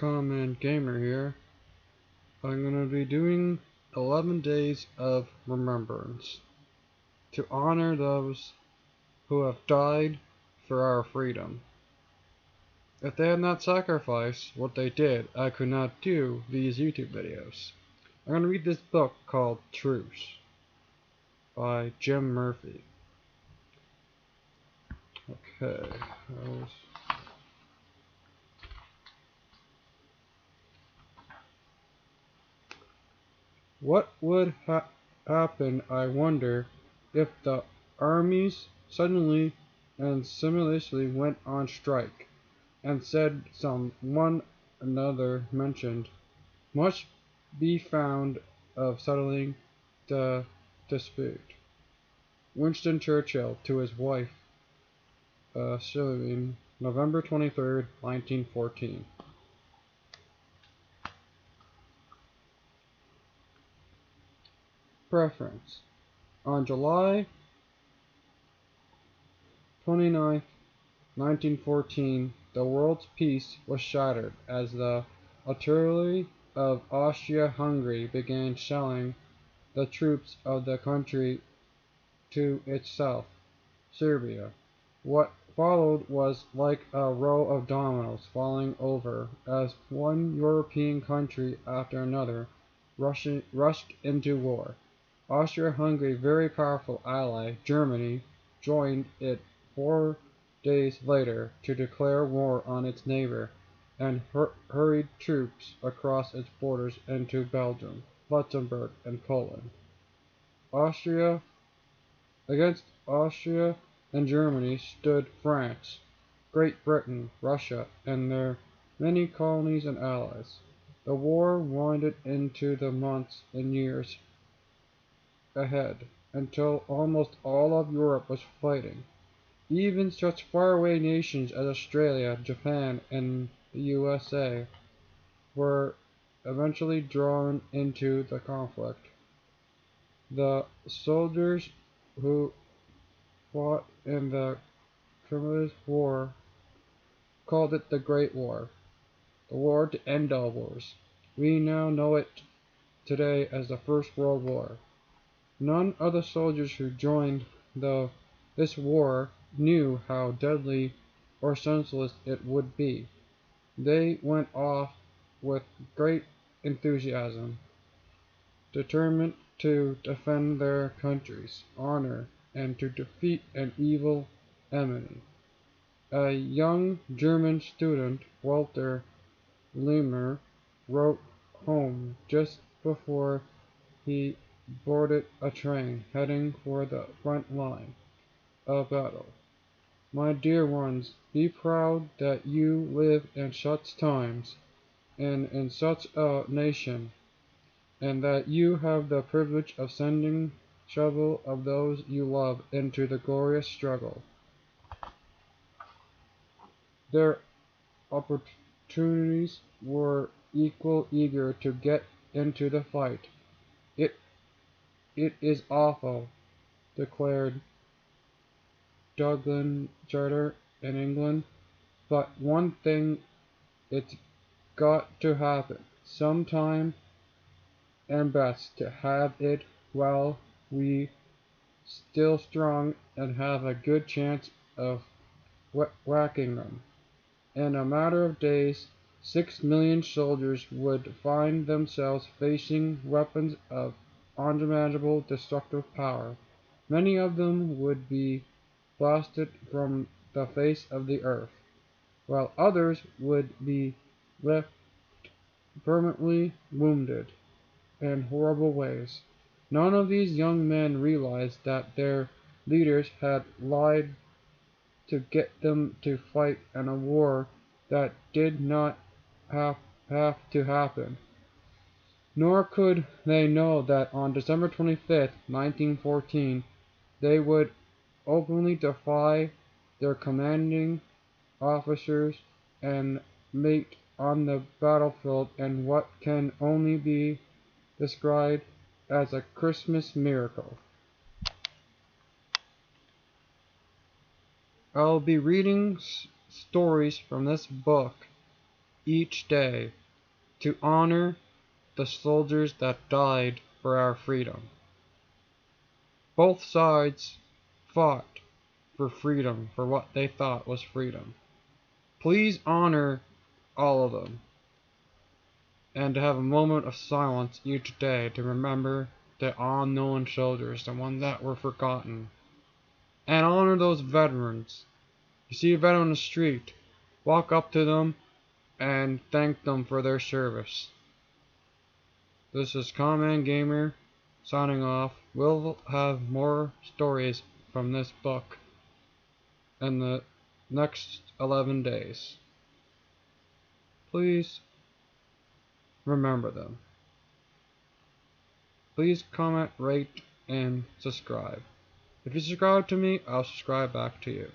Common Gamer here. I'm going to be doing 11 days of remembrance to honor those who have died for our freedom. If they had not sacrificed what they did, I could not do these YouTube videos. I'm going to read this book called Truce by Jim Murphy. Okay. What would happen, I wonder, if the armies suddenly and simultaneously went on strike, and said one another mentioned, must be found of settling the dispute. Winston Churchill to his wife, Sylvie, November 23rd, 1914. Preference. On July 29th, 1914, the world's peace was shattered as the artillery of Austria-Hungary began shelling the troops of the country to its south, Serbia. What followed was like a row of dominoes falling over as one European country after another rushed into war. Austria-Hungary's very powerful ally, Germany, joined it 4 days later to declare war on its neighbor and hurried troops across its borders into Belgium, Luxembourg, and Poland. Against Austria and Germany stood France, Great Britain, Russia, and their many colonies and allies. The war winded into the months and years ahead, until almost all of Europe was fighting. Even such faraway nations as Australia, Japan, and the USA were eventually drawn into the conflict. The soldiers who fought in the Crimean War called it the Great War, the war to end all wars. We now know it today as the First World War. None of the soldiers who joined this war knew how deadly or senseless it would be. They went off with great enthusiasm, determined to defend their country's honor and to defeat an evil enemy. A young German student, Walter Lemmer, wrote home just before he boarded a train heading for the front line of battle. My dear ones, be proud that you live in such times and in such a nation, and that you have the privilege of sending several of those you love into the glorious struggle. Their opportunities were eager to get into the fight. It is awful, declared Dublin Charter in England, but one thing, it's got to happen sometime, and best to have it while we still strong and have a good chance of whacking them. In a matter of days, 6 million soldiers would find themselves facing weapons of unimaginable destructive power. Many of them would be blasted from the face of the earth, while others would be left permanently wounded in horrible ways. None of these young men realized that their leaders had lied to get them to fight in a war that did not have to happen. Nor could they know that on December 25th, 1914, they would openly defy their commanding officers and meet on the battlefield in what can only be described as a Christmas miracle. I'll be reading stories from this book each day to honor the soldiers that died for our freedom. Both sides fought for freedom, for what they thought was freedom. Please honor all of them, and to have a moment of silence each day to remember the unknown soldiers, the ones that were forgotten. And honor those veterans. You see a veteran on the street, walk up to them and thank them for their service. This is Common Gamer signing off. We'll have more stories from this book in the next 11 days. Please remember them. Please comment, rate, and subscribe. If you subscribe to me, I'll subscribe back to you.